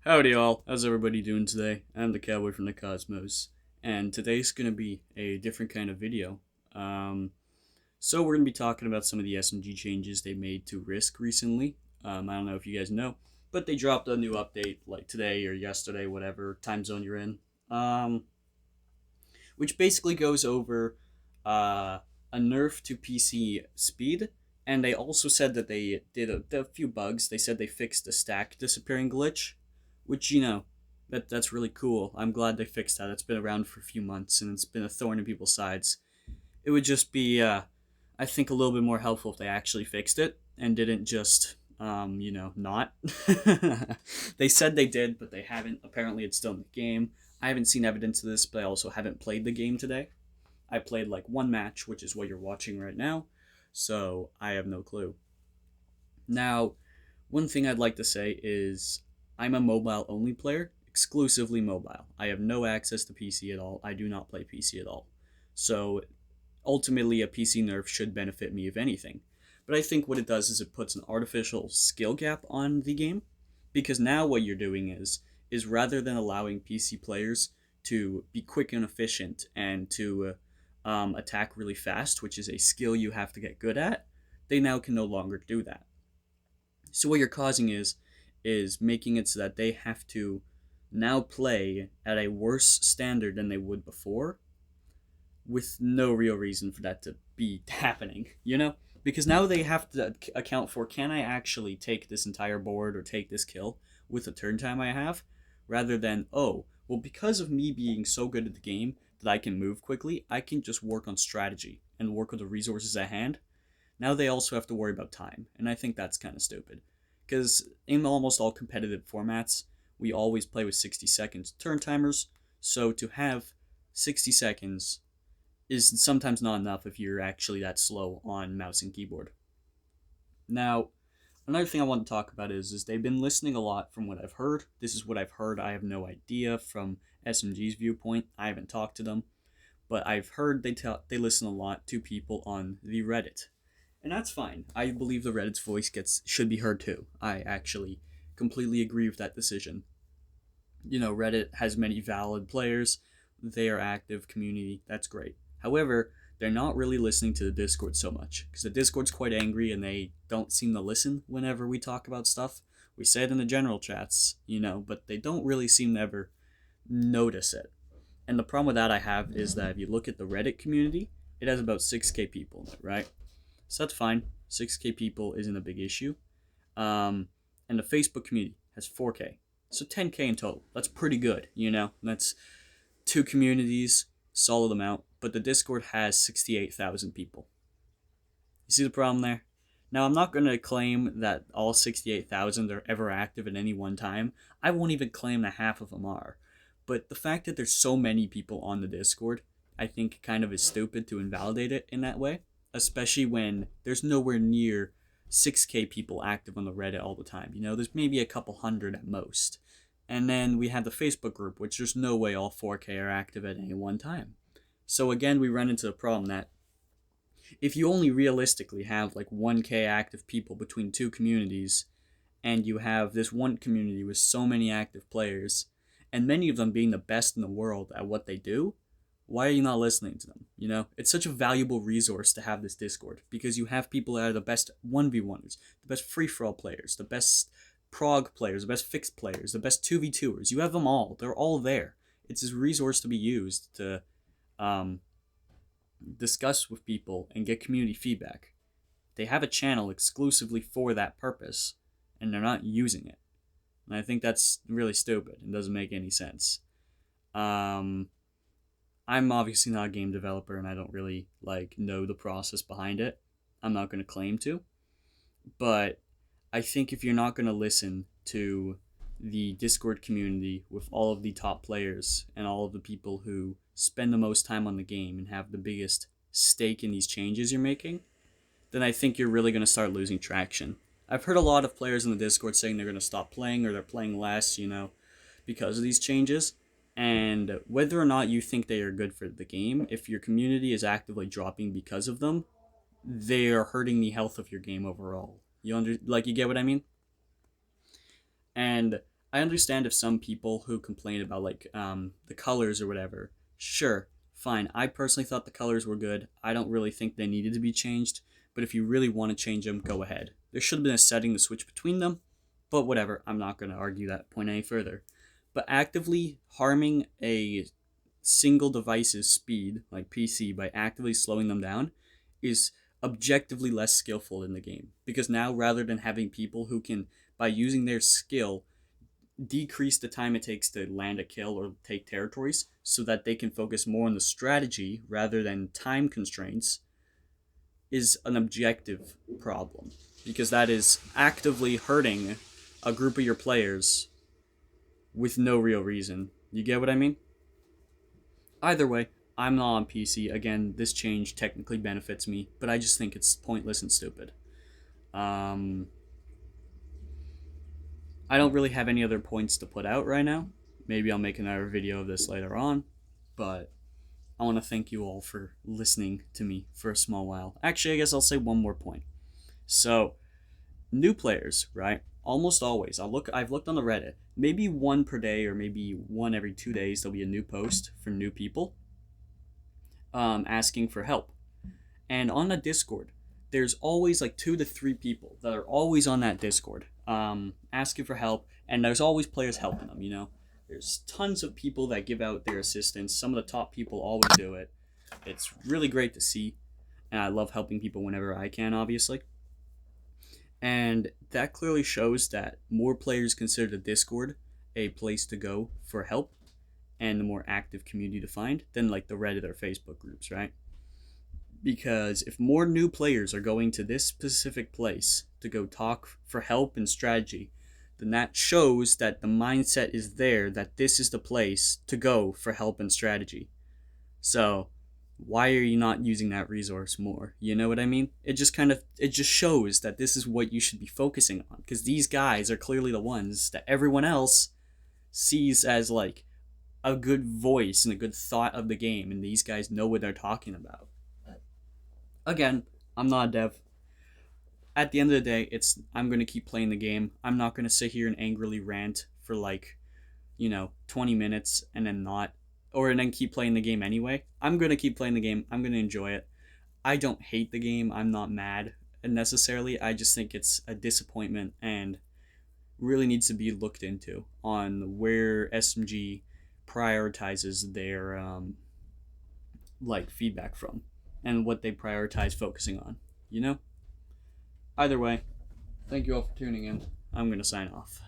Howdy all, how's everybody doing today? I'm the cowboy from the cosmos, and today's gonna be a different kind of video. Um, so we're gonna be talking about some of the SMG changes they made to Risk recently. I don't know if you guys know, but they dropped a new update like today or yesterday, whatever time zone you're in. Um, which basically goes over a nerf to PC speed. And they also said that they did a few bugs. They said they fixed the stack disappearing glitch, which that's really cool. I'm glad they fixed that. It's been around for a few months and it's been a thorn in people's sides. It would just be, I think, a little bit more helpful if they actually fixed it and didn't just, not. They said they did, but they haven't. Apparently, it's still in the game. I haven't seen evidence of this, but I also haven't played the game today. I played like one match, which is what you're watching right now, so I have no clue. Now, one thing I'd like to say is I'm a mobile only player, exclusively mobile. I have no access to PC at all. I do not play PC at all. So ultimately, a PC nerf should benefit me if anything. But I think what it does is it puts an artificial skill gap on the game, because now what you're doing is rather than allowing PC players to be quick and efficient and to attack really fast, which is a skill you have to get good at, they now can no longer do that. So what you're causing is making it so that they have to now play at a worse standard than they would before, with no real reason for that to be happening, you know? Because now they have to account for, can I actually take this entire board or take this kill with the turn time I have, rather than, oh, well, because of me being so good at the game that I can move quickly, I can just work on strategy and work with the resources at hand. Now they also have to worry about time, and I think that's kind of stupid. Because in almost all competitive formats, we always play with 60 seconds turn timers, so to have 60 seconds is sometimes not enough if you're actually that slow on mouse and keyboard. Now, another thing I want to talk about is they've been listening a lot from what I've heard. This is what I've heard. I have no idea from SMG's viewpoint. I haven't talked to them, but I've heard they listen a lot to people on the Reddit, and that's fine. I believe the Reddit's voice should be heard too. I actually completely agree with that decision. Reddit has many valid players. They are active community. That's great. However, they're not really listening to the Discord so much because the Discord's quite angry and they don't seem to listen whenever we talk about stuff. We say it in the general chats, but they don't really seem to ever notice it. And the problem with that I have is that if you look at the Reddit community, it has about 6K people in it, right? So that's fine. 6K people isn't a big issue. And the Facebook community has 4K. So 10K in total. That's pretty good. That's two communities, solid amount. But the Discord has 68,000 people. You see the problem there? Now, I'm not going to claim that all 68,000 are ever active at any one time. I won't even claim that half of them are. But the fact that there's so many people on the Discord, I think kind of is stupid to invalidate it in that way, especially when there's nowhere near 6K people active on the Reddit all the time. There's maybe a couple hundred at most. And then we have the Facebook group, which there's no way all 4K are active at any one time. So again, we run into the problem that if you only realistically have like 1K active people between two communities, and you have this one community with so many active players, and many of them being the best in the world at what they do, why are you not listening to them? It's such a valuable resource to have this Discord, because you have people that are the best 1v1ers, the best free-for-all players, the best prog players, the best fixed players, the best 2v2ers. You have them all. They're all there. It's a resource to be used to discuss with people and get community feedback. They have a channel exclusively for that purpose, and they're not using it. And I think that's really stupid and doesn't make any sense. I'm obviously not a game developer, and I don't really know the process behind it. I'm not going to claim to, but I think if you're not going to listen to the Discord community with all of the top players and all of the people who spend the most time on the game and have the biggest stake in these changes you're making, then I think you're really going to start losing traction. I've heard a lot of players in the Discord saying they're going to stop playing or they're playing less, because of these changes. And whether or not you think they are good for the game, if your community is actively dropping because of them, they are hurting the health of your game overall. You get what I mean? And I understand if some people who complain about like the colors or whatever. Sure, fine. I personally thought the colors were good. I don't really think they needed to be changed. But if you really want to change them, go ahead. There should have been a setting to switch between them. But whatever. I'm not going to argue that point any further. But actively harming a single device's speed, like PC, by actively slowing them down, is objectively less skillful in the game. Because now, rather than having people who can, by using their skill, decrease the time it takes to land a kill or take territories so that they can focus more on the strategy rather than time constraints, is an objective problem. Because that is actively hurting a group of your players with no real reason. You get what I mean? Either way, I'm not on PC. Again, this change technically benefits me, but I just think it's pointless and stupid. I don't really have any other points to put out right now. Maybe I'll make another video of this later on, but I want to thank you all for listening to me for a small while. Actually, I guess I'll say one more point. So, new players, right? Almost always. I've looked on the Reddit. Maybe one per day or maybe one every 2 days there'll be a new post from new people asking for help. And on the Discord, there's always like 2 to 3 people that are always on that Discord asking for help, and there's always players helping them, you know? There's tons of people that give out their assistance. Some of the top people always do it. It's really great to see, and I love helping people whenever I can, obviously. And that clearly shows that more players consider the Discord a place to go for help and a more active community to find than like the Reddit or Facebook groups, right? Because if more new players are going to this specific place to go talk for help and strategy, then that shows that the mindset is there that this is the place to go for help and strategy. So why are you not using that resource more? You know what I mean? It just shows that this is what you should be focusing on, because these guys are clearly the ones that everyone else sees as like a good voice and a good thought of the game, and these guys know what they're talking about. Again, I'm not a dev. At the end of the day, I'm going to keep playing the game. I'm not going to sit here and angrily rant for like, 20 minutes and then keep playing the game anyway. I'm going to keep playing the game. I'm going to enjoy it. I don't hate the game. I'm not mad necessarily. I just think it's a disappointment and really needs to be looked into on where SMG prioritizes their feedback from and what they prioritize focusing on, Either way, thank you all for tuning in. I'm going to sign off.